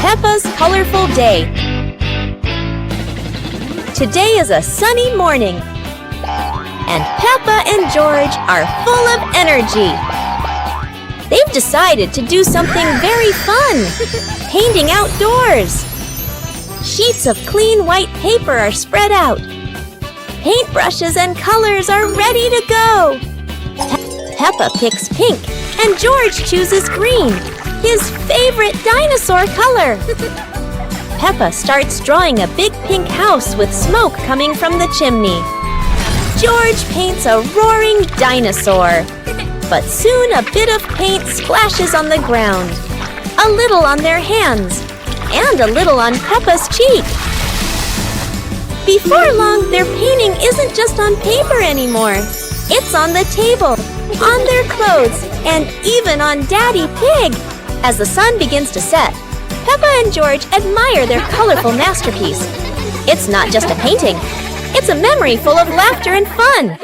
Peppa's colorful day. Today is a sunny morning, and Peppa and George are full of energy. They've decided to do something very fun, painting outdoors. Sheets of clean white paper are spread out. Paintbrushes and colors are ready to go. Peppa picks pink, and George chooses green, his favorite dinosaur color. Peppa starts drawing a big pink house with smoke coming from the chimney. George paints a roaring dinosaur. But soon a bit of paint splashes on the ground, a little on their hands, and a little on Peppa's cheek. Before long, their painting isn't just on paper anymore. It's on the table, on their clothes, and even on Daddy Pig. As the sun begins to set, Peppa and George admire their colorful masterpiece. It's not just a painting, it's a memory full of laughter and fun.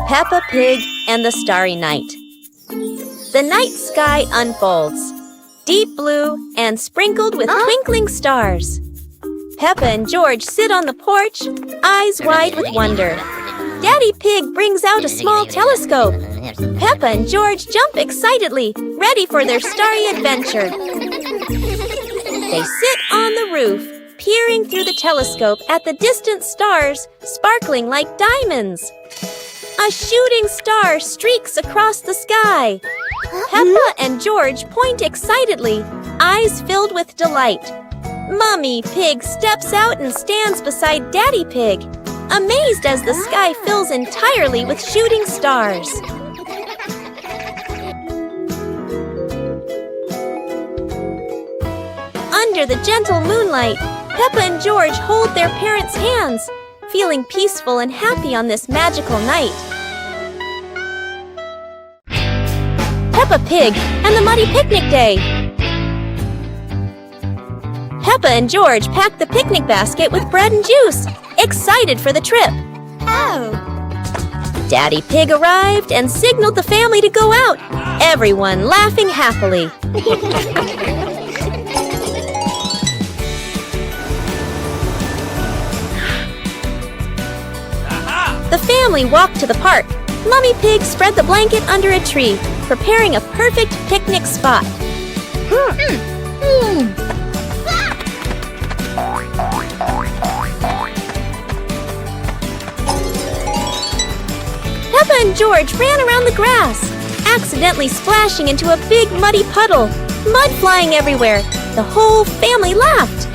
Peppa Pig and the Starry Night. The night sky unfolds, deep blue and sprinkled with twinkling stars. Peppa and George sit on the porch, eyes wide with wonder. Daddy Pig brings out a small telescope. Peppa and George jump excitedly, ready for their starry adventure. They sit on the roof, peering through the telescope at the distant stars, sparkling like diamonds. A shooting star streaks across the sky. Peppa and George point excitedly, eyes filled with delight. Mummy Pig steps out and stands beside Daddy Pig, amazed as the sky fills entirely with shooting stars. Under the gentle moonlight, Peppa and George hold their parents' hands, feeling peaceful and happy on this magical night. Peppa Pig and the Muddy Picnic Day. Peppa and George packed the picnic basket with bread and juice, excited for the trip. Oh! Daddy Pig arrived and signaled the family to go out, everyone laughing happily. The family walked to the park. Mummy Pig spread the blanket under a tree, preparing a perfect picnic spot. Peppa and George ran around the grass, accidentally splashing into a big muddy puddle, mud flying everywhere. The whole family laughed.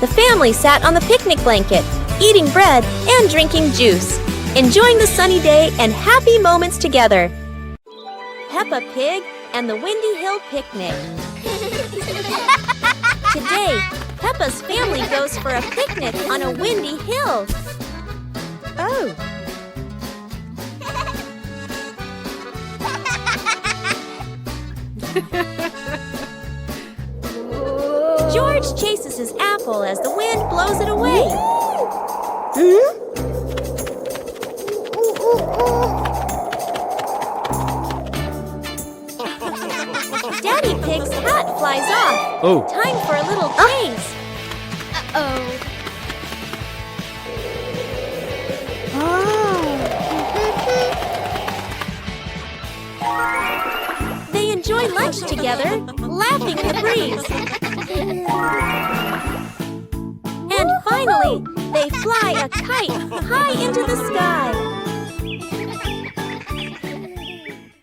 The family sat on the picnic blanket, eating bread and drinking juice, enjoying the sunny day and happy moments together. Peppa Pig and the Windy Hill Picnic. Today, Peppa's family goes for a picnic on a windy hill. Oh! George chases his apple as the wind blows it away. Daddy Pig's hat flies off. Oh. Time for a little chase. Uh-oh. They enjoy lunch together, laughing in the breeze. And finally, they fly a kite high into the sky.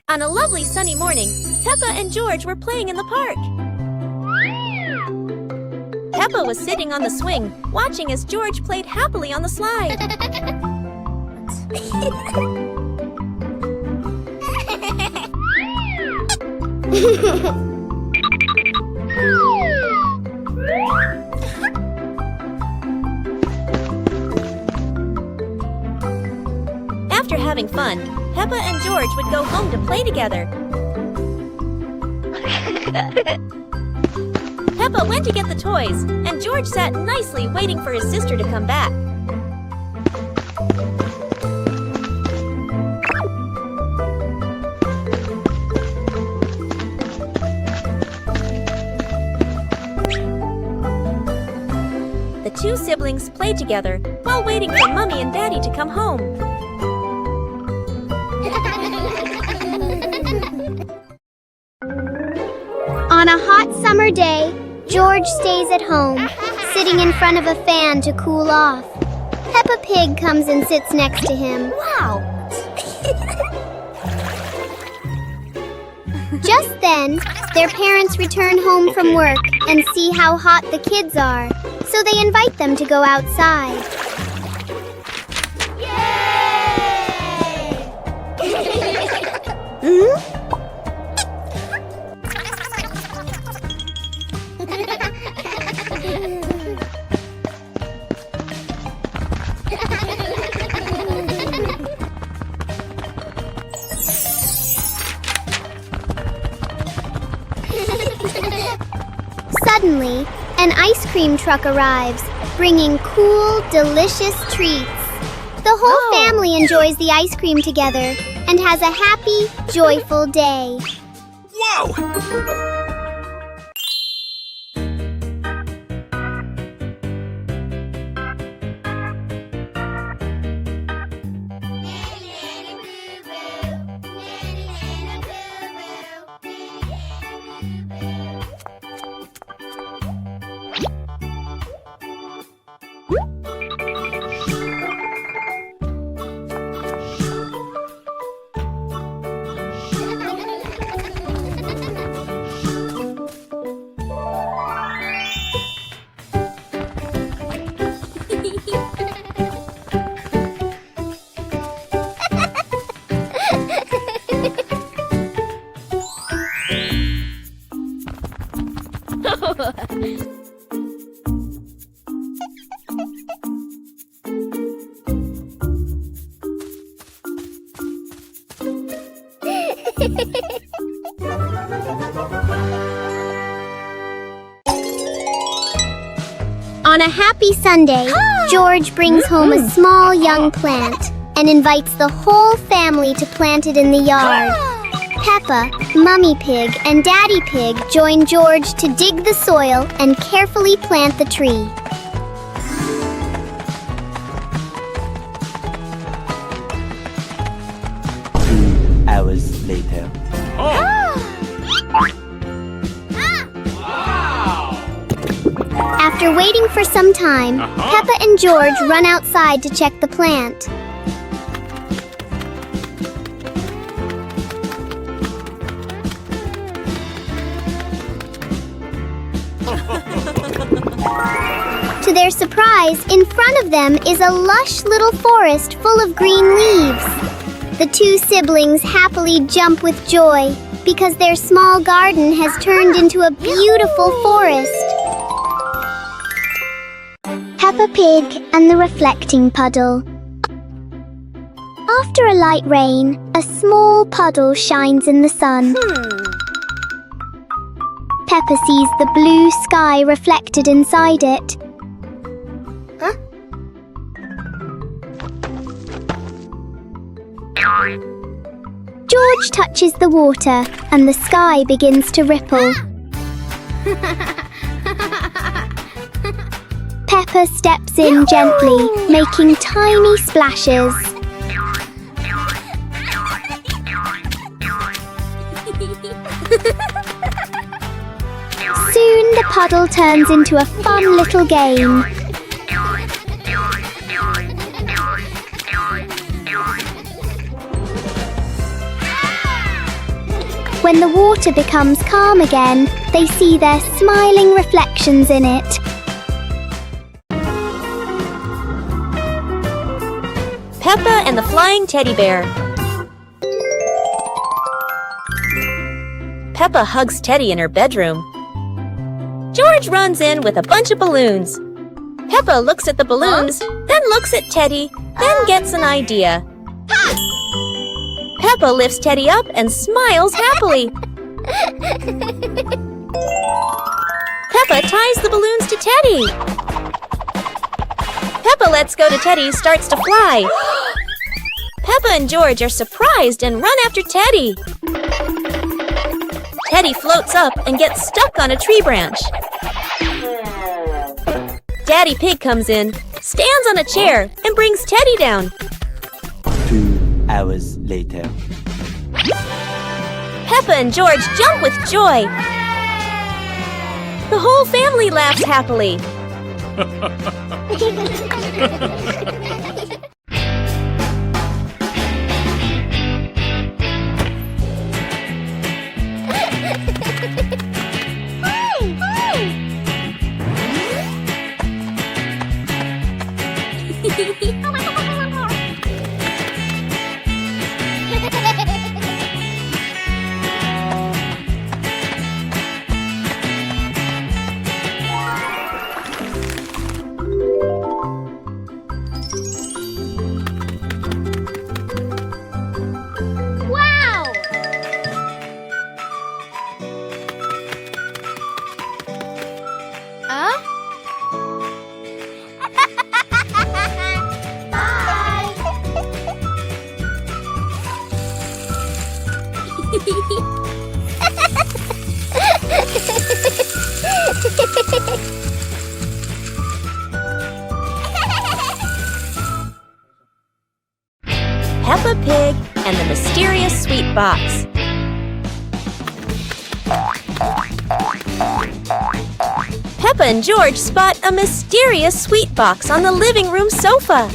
On a lovely sunny morning, Peppa and George were playing in the park. Peppa was sitting on the swing, watching as George played happily on the slide. After having fun, Peppa and George would go home to play together. Peppa went to get the toys, and George sat nicely waiting for his sister to come back. The two siblings play together while waiting for Mommy and Daddy to come home. On a hot summer day, George stays at home, sitting in front of a fan to cool off. Peppa Pig comes and sits next to him. Wow! Just then, their parents return home from work and see how hot the kids are, so they invite them to go outside. Suddenly, an ice cream truck arrives, bringing cool, delicious treats. The whole family enjoys the ice cream together and has a happy, joyful day. Whoa! On a happy Sunday, George brings home a small young plant and invites the whole family to plant it in the yard. Peppa, Mummy Pig, and Daddy Pig join George to dig the soil and carefully plant the tree. 2 hours later. After waiting for some time, Peppa and George run outside to check the plant. To their surprise, in front of them is a lush little forest full of green leaves. The two siblings happily jump with joy because their small garden has turned into a beautiful forest. Peppa Pig and the reflecting puddle. After a light rain, a small puddle shines in the sun. Peppa sees the blue sky reflected inside it. George touches the water and the sky begins to ripple. Peppa steps in gently, making tiny splashes. Soon the puddle turns into a fun little game. When the water becomes calm again, they see their smiling reflections in it. Peppa and the Flying Teddy Bear. Peppa hugs Teddy in her bedroom. George runs in with a bunch of balloons. Peppa looks at the balloons, then looks at Teddy, then gets an idea. Peppa lifts Teddy up and smiles happily. Peppa ties the balloons to Teddy. Peppa lets go to Teddy, starts to fly. Peppa and George are surprised and run after Teddy. Teddy floats up and gets stuck on a tree branch. Daddy Pig comes in, stands on a chair, and brings Teddy down. 2 hours later. Peppa and George jump with joy. The whole family laughs happily. Peppa Pig and the Mysterious Sweet Box. Peppa and George spot a mysterious sweet box on the living room sofa.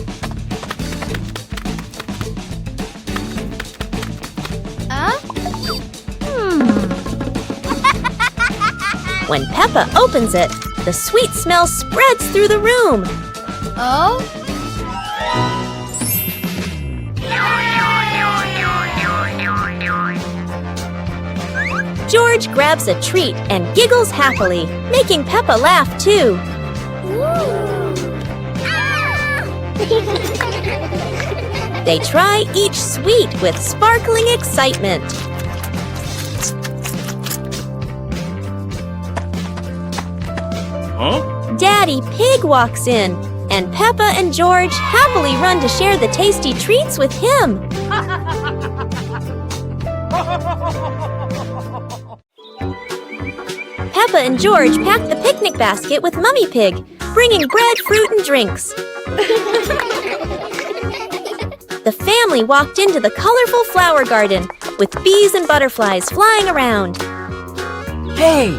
When Peppa opens it, the sweet smell spreads through the room. George grabs a treat and giggles happily, making Peppa laugh too. They try each sweet with sparkling excitement. Daddy Pig walks in, and Peppa and George happily run to share the tasty treats with him. Peppa and George packed the picnic basket with Mummy Pig, bringing bread, fruit, and drinks. The family walked into the colorful flower garden with bees and butterflies flying around. Hey!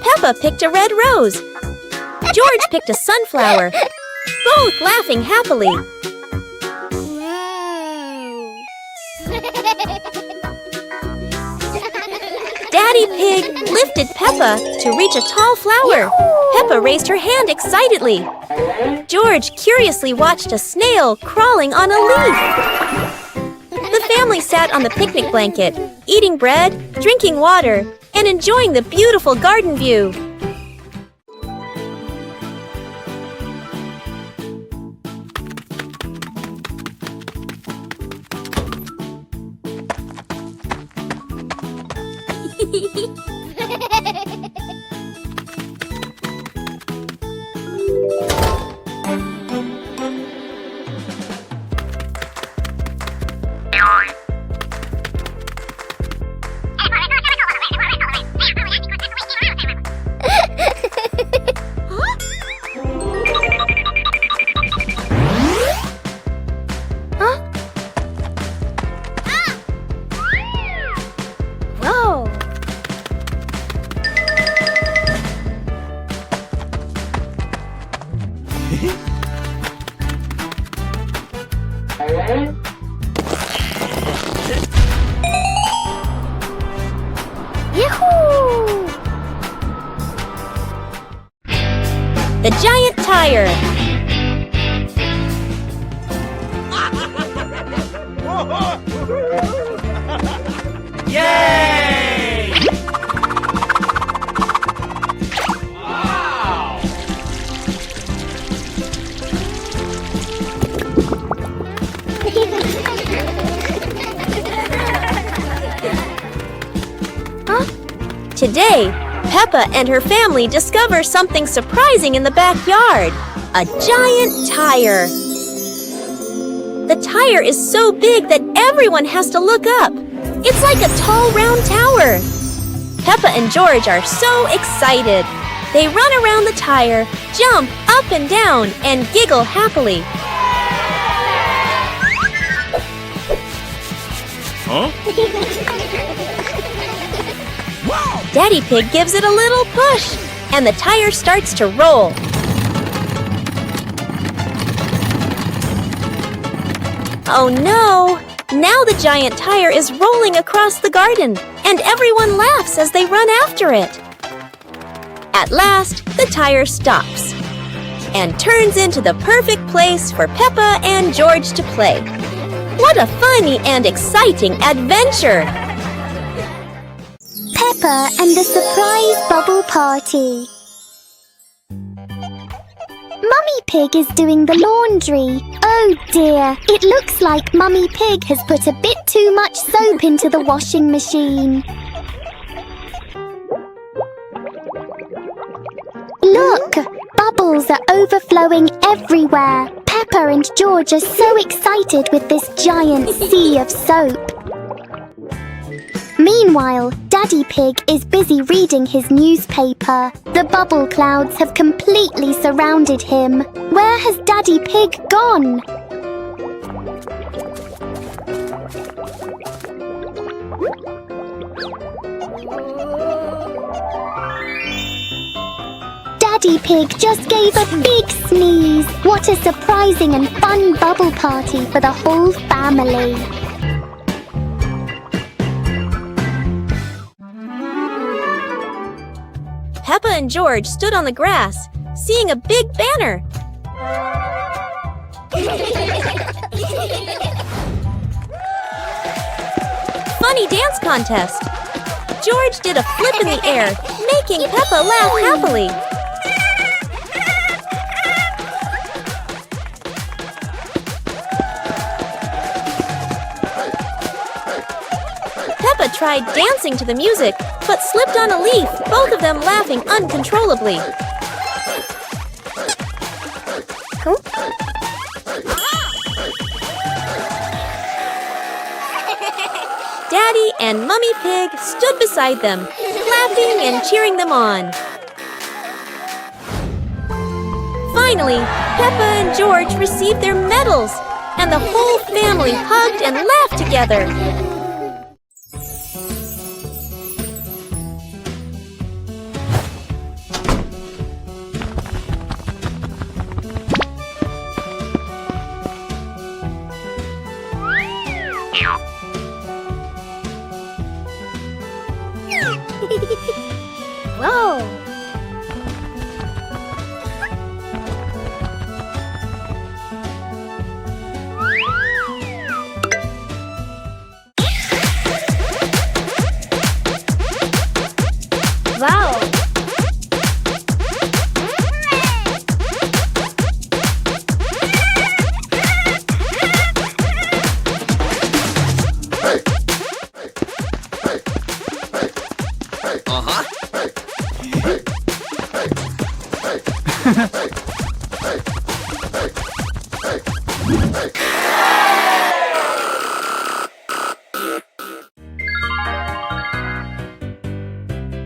Peppa picked a red rose. George picked a sunflower, both laughing happily. Daddy Pig lifted Peppa to reach a tall flower. Peppa raised her hand excitedly. George curiously watched a snail crawling on a leaf. The family sat on the picnic blanket, eating bread, drinking water, and enjoying the beautiful garden view. The giant tire. Yay! Wow! Today, Peppa and her family discover something surprising in the backyard. A giant tire. The tire is so big that everyone has to look up. It's like a tall, round tower. Peppa and George are so excited. They run around the tire, jump up and down, and giggle happily. Daddy Pig gives it a little push, and the tire starts to roll. Oh no! Now the giant tire is rolling across the garden, and everyone laughs as they run after it. At last, the tire stops and turns into the perfect place for Peppa and George to play. What a funny and exciting adventure! Peppa and the surprise bubble party. Mummy Pig is doing the laundry. Oh dear, it looks like Mummy Pig has put a bit too much soap into the washing machine. Look, bubbles are overflowing everywhere. Peppa and George are so excited with this giant sea of soap. Meanwhile, Daddy Pig is busy reading his newspaper. The bubble clouds have completely surrounded him. Where has Daddy Pig gone? Daddy Pig just gave a big sneeze. What a surprising and fun bubble party for the whole family. Peppa and George stood on the grass, seeing a big banner. Funny dance contest. George did a flip in the air, making Peppa laugh happily. Peppa tried dancing to the music, but slipped on a leaf, both of them laughing uncontrollably. Daddy and Mummy Pig stood beside them, clapping and cheering them on. Finally, Peppa and George received their medals, and the whole family hugged and laughed together. Whoa! Wow!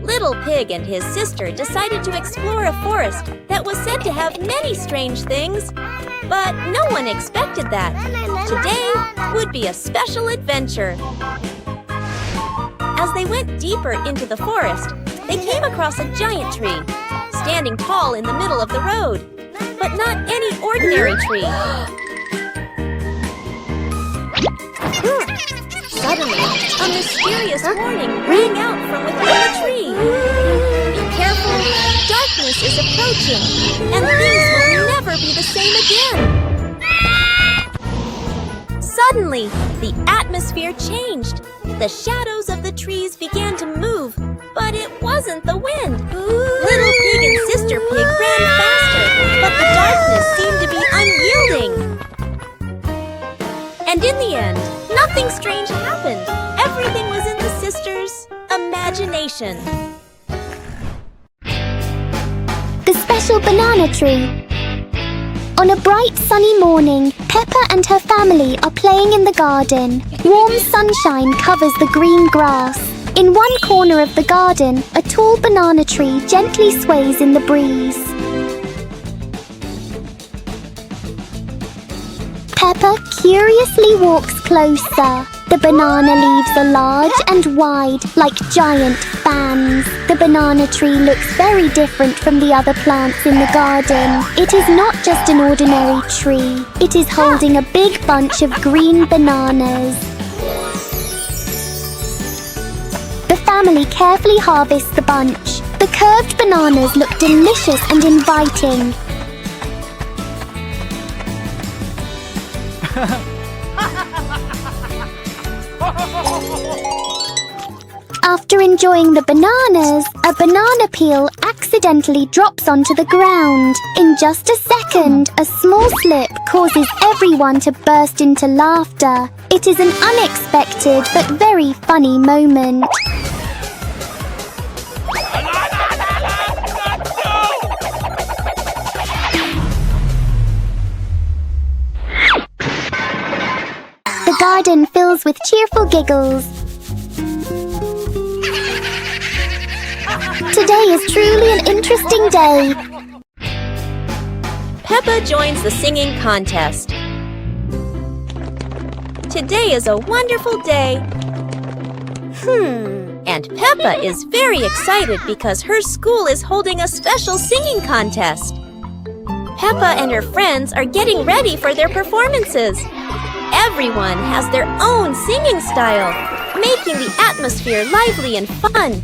Little Pig and his sister decided to explore a forest that was said to have many strange things, but no one expected that. Today would be a special adventure. As they went deeper into the forest, they came across a giant tree, standing tall in the middle of the road, but not any ordinary tree. Suddenly, a mysterious warning rang out from within the tree. Be careful, darkness is approaching, and things will never be the same again. Suddenly, the atmosphere changed. The shadows of the trees began to move, but it wasn't the wind. Little Pig and Sister Pig ran faster, but the darkness seemed to be unyielding. And in the end, nothing strange happened. Everything was in the sisters' imagination. The special banana tree. On a bright sunny morning, Peppa and her family are playing in the garden. Warm sunshine covers the green grass. In one corner of the garden, a tall banana tree gently sways in the breeze. Peppa curiously walks closer. The banana leaves are large and wide, like giant fans. The banana tree looks very different from the other plants in the garden. It is not just an ordinary tree. It is holding a big bunch of green bananas. The family carefully harvests the bunch. The curved bananas look delicious and inviting. After enjoying the bananas, a banana peel accidentally drops onto the ground. In just a second, a small slip causes everyone to burst into laughter. It is an unexpected but very funny moment. The garden fills with cheerful giggles. Today is truly an interesting day. Peppa joins the singing contest. Today is a wonderful day. And Peppa is very excited because her school is holding a special singing contest. Peppa and her friends are getting ready for their performances. Everyone has their own singing style, making the atmosphere lively and fun.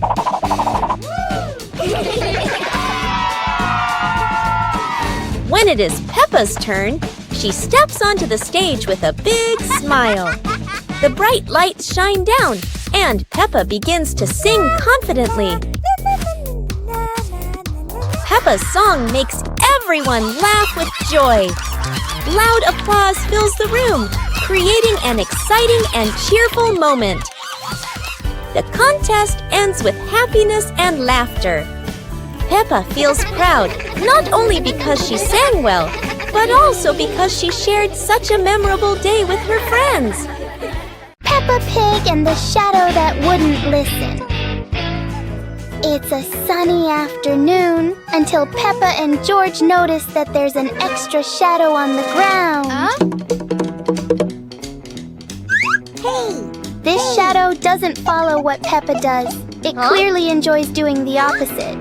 When it is Peppa's turn, she steps onto the stage with a big smile. The bright lights shine down, and Peppa begins to sing confidently. Peppa's song makes everyone laugh with joy. Loud applause fills the room, creating an exciting and cheerful moment. The contest ends with happiness and laughter. Peppa feels proud, not only because she sang well, but also because she shared such a memorable day with her friends. Peppa Pig and the shadow that wouldn't listen. It's a sunny afternoon until Peppa and George notice that there's an extra shadow on the ground. This shadow doesn't follow what Peppa does. It clearly enjoys doing the opposite.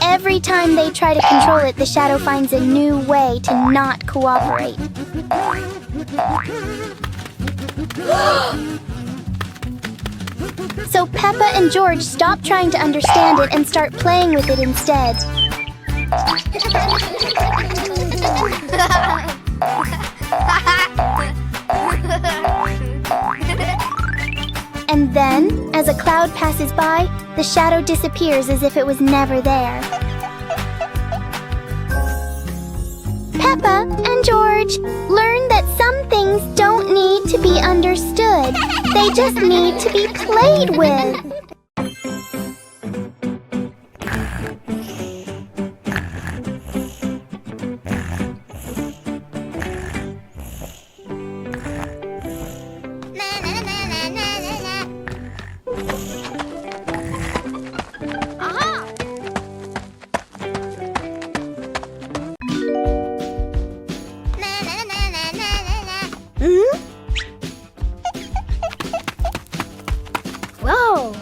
Every time they try to control it, the shadow finds a new way to not cooperate. So Peppa and George stop trying to understand it and start playing with it instead. And then, as a cloud passes by, the shadow disappears as if it was never there. Peppa and George learn that some things don't need to be understood. They just need to be played with. Whoa!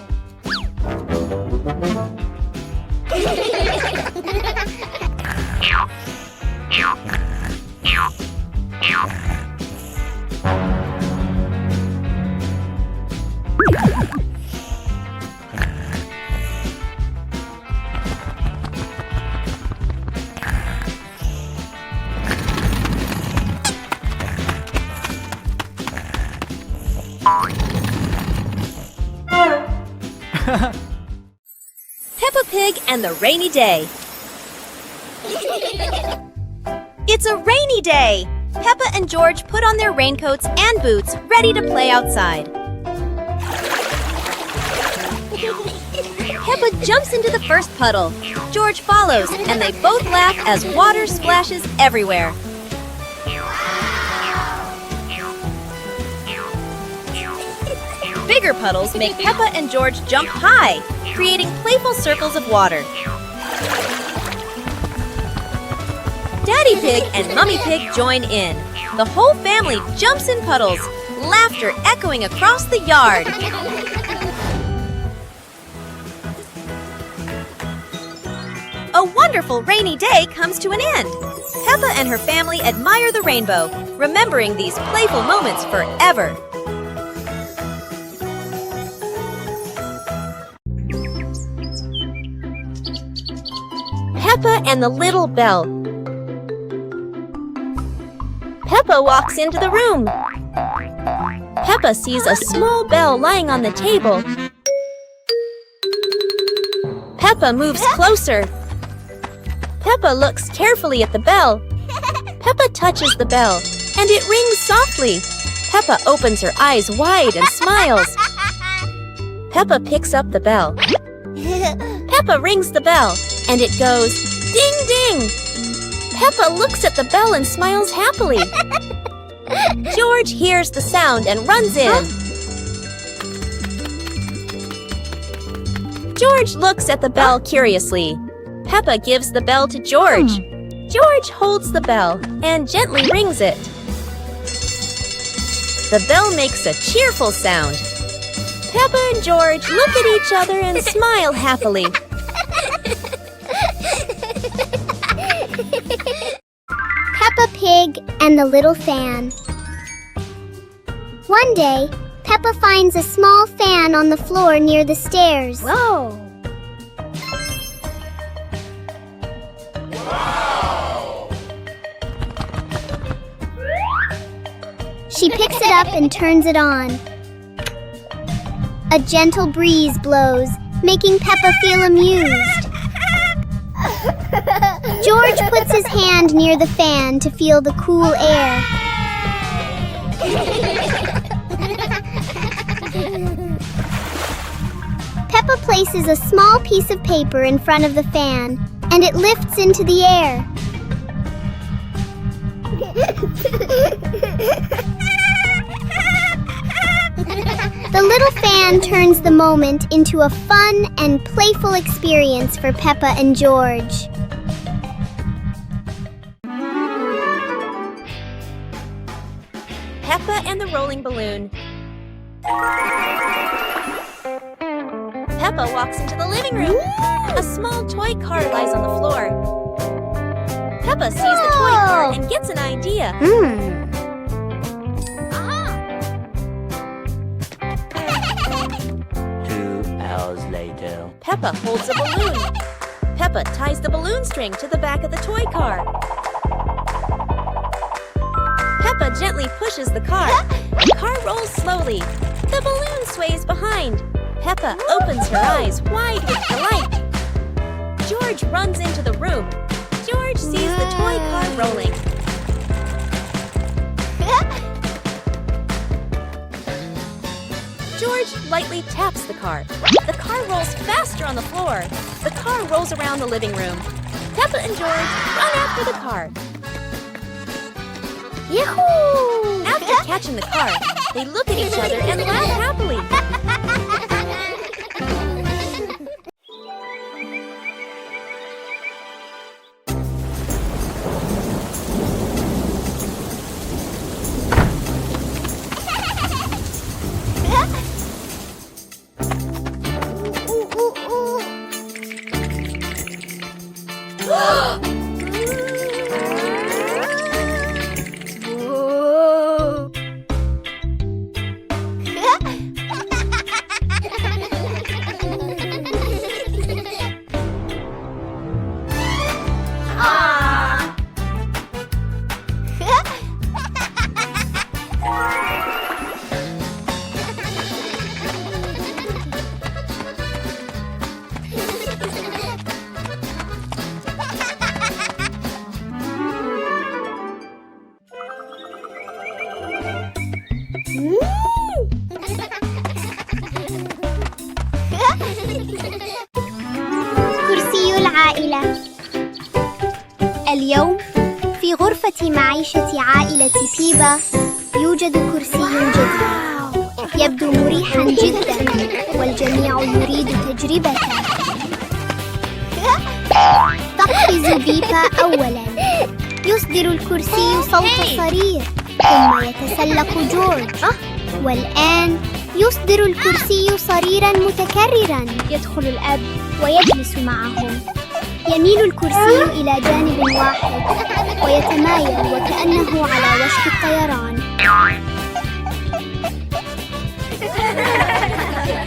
Peppa Pig and the Rainy Day. It's a rainy day! Peppa and George put on their raincoats and boots, ready to play outside. Peppa Peppa jumps into the first puddle. George follows, and they both laugh as water splashes everywhere. Bigger puddles make Peppa and George jump high, creating playful circles of water. Daddy Pig and Mummy Pig join in. The whole family jumps in puddles, laughter echoing across the yard. A wonderful rainy day comes to an end. Peppa and her family admire the rainbow, remembering these playful moments forever. Peppa and the Little Bell. Peppa walks into the room. Peppa sees a small bell lying on the table. Peppa moves closer. Peppa looks carefully at the bell. Peppa touches the bell, and it rings softly. Peppa opens her eyes wide and smiles. Peppa picks up the bell. Peppa rings the bell, and it goes ding ding. Peppa looks at the bell and smiles happily. George hears the sound and runs in. George looks at the bell curiously. Peppa gives the bell to George. George holds the bell and gently rings it. The bell makes a cheerful sound. Peppa and George look at each other and smile happily. Peppa Pig and the Little Fan. One day, Peppa finds a small fan on the floor near the stairs. Whoa! She picks it up and turns it on. A gentle breeze blows, making Peppa feel amused. George puts his hand near the fan to feel the cool air. Peppa places a small piece of paper in front of the fan, and it lifts into the air. The little fan turns the moment into a fun and playful experience for Peppa and George. Peppa and the Rolling Balloon. Peppa walks into the living room. A small toy car lies on the floor. Peppa sees the toy car and gets an idea. 2 hours later. Peppa holds a balloon. Peppa ties the balloon string to the back of the toy car. Peppa gently pushes the car. The car rolls slowly. The balloon sways behind. Peppa opens her eyes wide with delight. George runs into the room. George sees the toy car rolling. George lightly taps the car. The car rolls faster on the floor. The car rolls around the living room. Peppa and George run after the car. Yahoo! After catching the car, they look at each other and laugh happily. العائلة. اليوم في غرفة معيشة عائلة بيبا يوجد كرسي جديد يبدو مريحا جدا والجميع يريد تجربته. تقفز بيبا أولا، يصدر الكرسي صوت صرير، ثم يتسلق جورج، والآن يصدر الكرسي صريرا متكررا. يدخل الأب ويجلس معهم، يميل الكرسي إلى جانب واحد ويتمايل وكأنه على وشك الطيران.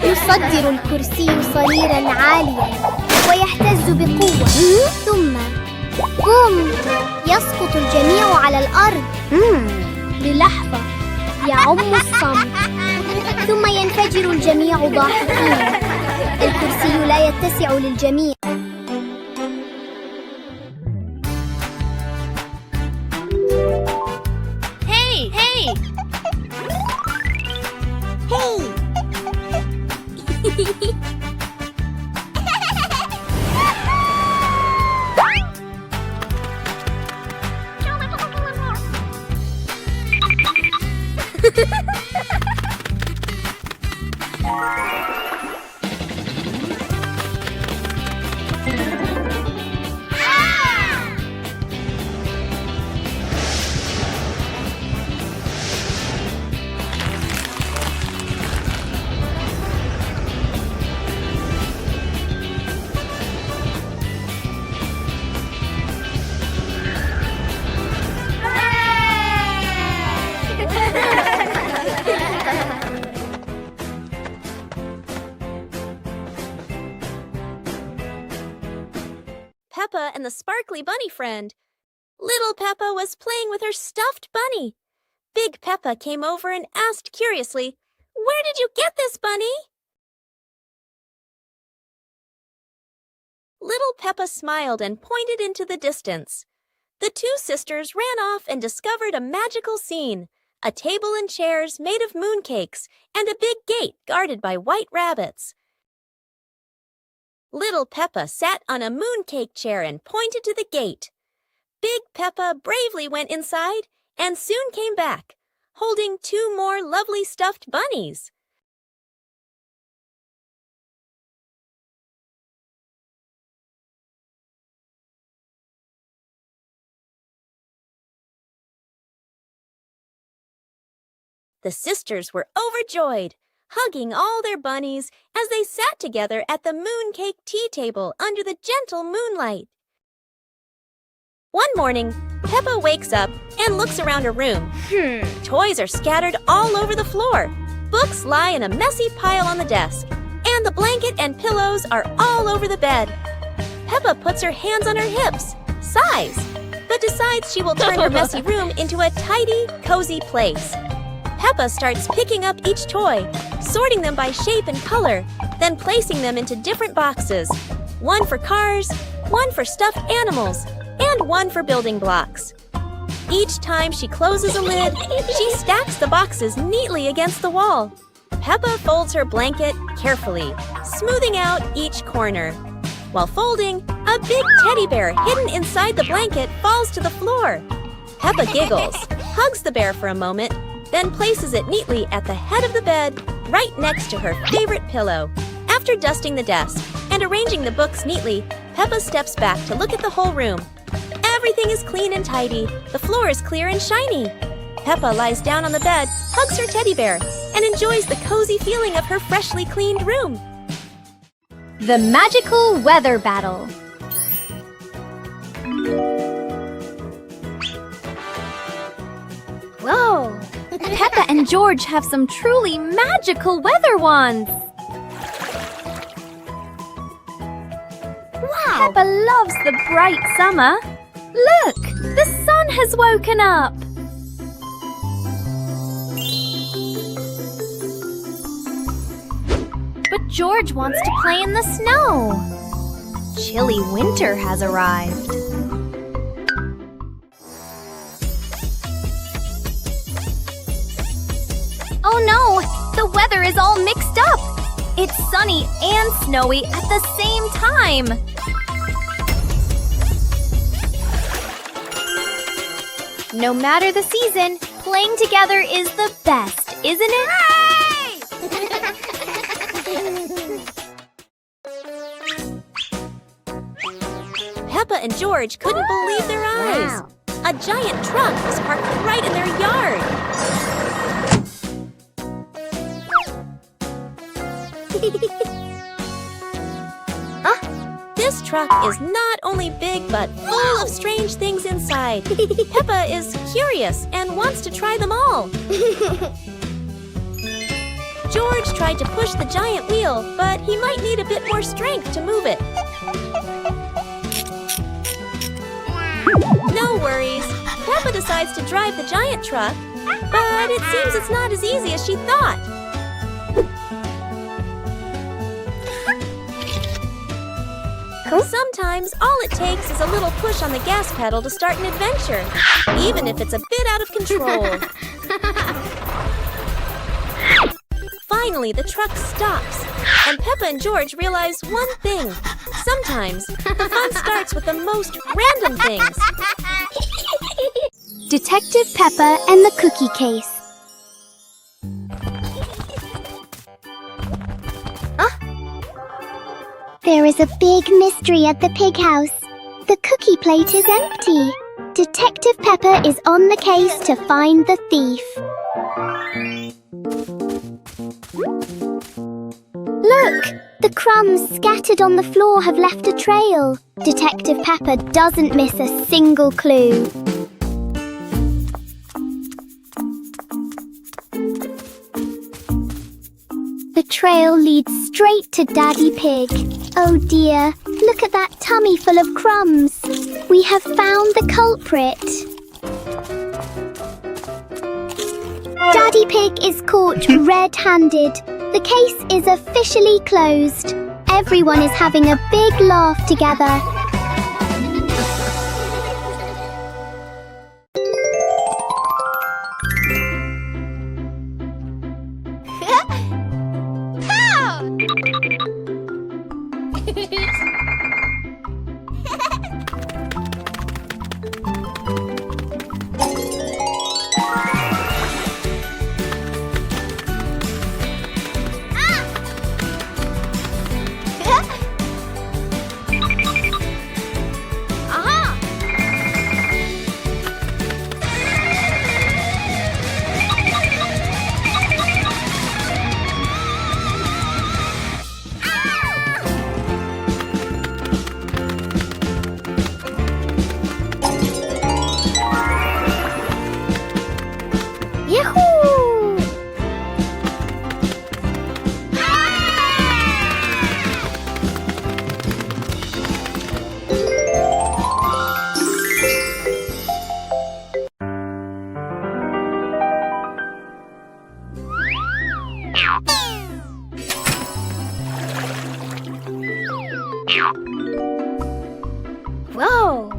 يصدر الكرسي صريرا عاليا ويهتز بقوة، ثم بوم، يسقط الجميع على الأرض. للحظة يعم الصمت، ثم ينفجر الجميع ضاحكين. الكرسي لا يتسع للجميع. Hey! Hey! Peppa and the sparkly bunny friend. Little Peppa was playing with her stuffed bunny. Big Peppa came over and asked curiously, "Where did you get this bunny?" Little Peppa smiled and pointed into the distance. The two sisters ran off and discovered a magical scene, a table and chairs made of mooncakes and a big gate guarded by white rabbits. Little Peppa sat on a mooncake chair and pointed to the gate. Big Peppa bravely went inside and soon came back, holding two more lovely stuffed bunnies. The sisters were overjoyed, hugging all their bunnies as they sat together at the mooncake tea table under the gentle moonlight. One morning, Peppa wakes up and looks around her room. Toys are scattered all over the floor. Books lie in a messy pile on the desk, and the blanket and pillows are all over the bed. Peppa puts her hands on her hips, sighs, but decides she will turn her messy room into a tidy, cozy place. Peppa starts picking up each toy, sorting them by shape and color, then placing them into different boxes. One for cars, one for stuffed animals, and one for building blocks. Each time she closes a lid, she stacks the boxes neatly against the wall. Peppa folds her blanket carefully, smoothing out each corner. While folding, a big teddy bear hidden inside the blanket falls to the floor. Peppa giggles, hugs the bear for a moment, then places it neatly at the head of the bed, right next to her favorite pillow. After dusting the desk and arranging the books neatly, Peppa steps back to look at the whole room. Everything is clean and tidy. The floor is clear and shiny. Peppa lies down on the bed, hugs her teddy bear, and enjoys the cozy feeling of her freshly cleaned room. The Magical Weather Battle. Whoa! Peppa and George have some truly magical weather wands. Wow! Peppa loves the bright summer. Look! The sun has woken up! But George wants to play in the snow. Chilly winter has arrived. Oh no! The weather is all mixed up! It's sunny and snowy at the same time! No matter the season, playing together is the best, isn't it? Peppa and George couldn't believe their eyes. Wow. A giant truck was parked right in their yard. This truck is not only big but full of strange things inside. Peppa is curious and wants to try them all. George tried to push the giant wheel, but he might need a bit more strength to move it. No worries. Peppa decides to drive the giant truck, but it seems it's not as easy as she thought. Sometimes all it takes is a little push on the gas pedal to start an adventure, even if it's a bit out of control. Finally, the truck stops, and Peppa and George realize one thing. Sometimes the fun starts with the most random things. Detective Peppa and the Cookie Case. There is a big mystery at the pig house. The cookie plate is empty. Detective Peppa is on the case to find the thief. Look! The crumbs scattered on the floor have left a trail. Detective Peppa doesn't miss a single clue. The trail leads straight to Daddy Pig. Oh dear, look at that tummy full of crumbs. We have found the culprit. Daddy Pig is caught red-handed. The case is officially closed. Everyone is having a big laugh together. Whoa!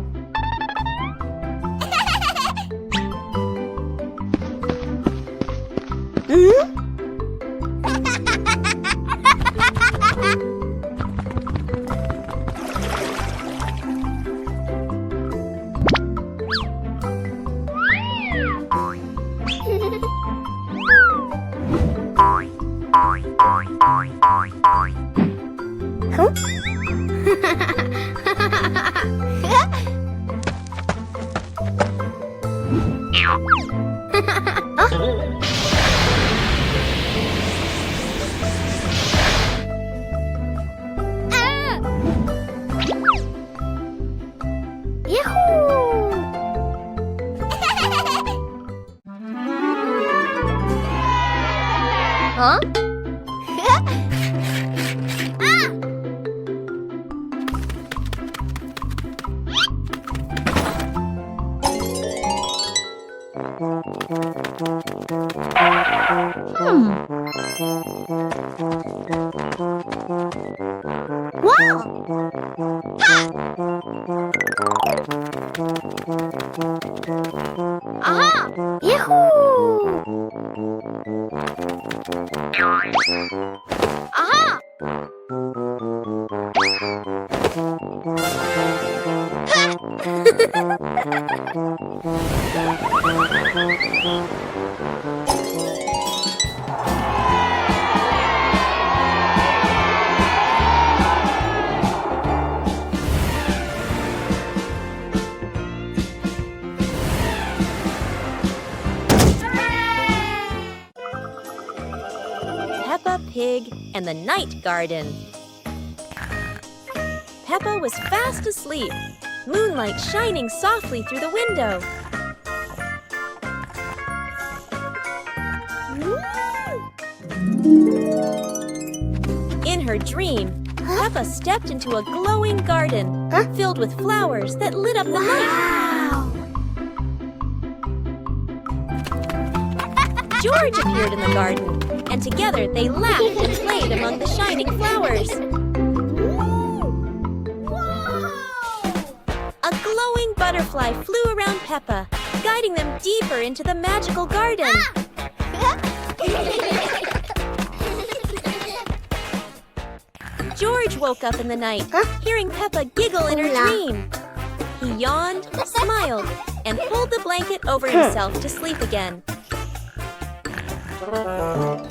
Huh? Aha! Yahoo! Aha! Peppa Pig and the Night Garden. Peppa was fast asleep, moonlight shining softly through the window. In her dream, Peppa stepped into a glowing garden filled with flowers that lit up the night. George appeared in the garden, and together they laughed and played among the shining flowers. A glowing butterfly flew around Peppa, guiding them deeper into the magical garden. George woke up in the night, hearing Peppa giggle in her dream. He yawned, smiled, and pulled the blanket over himself to sleep again. Whoa!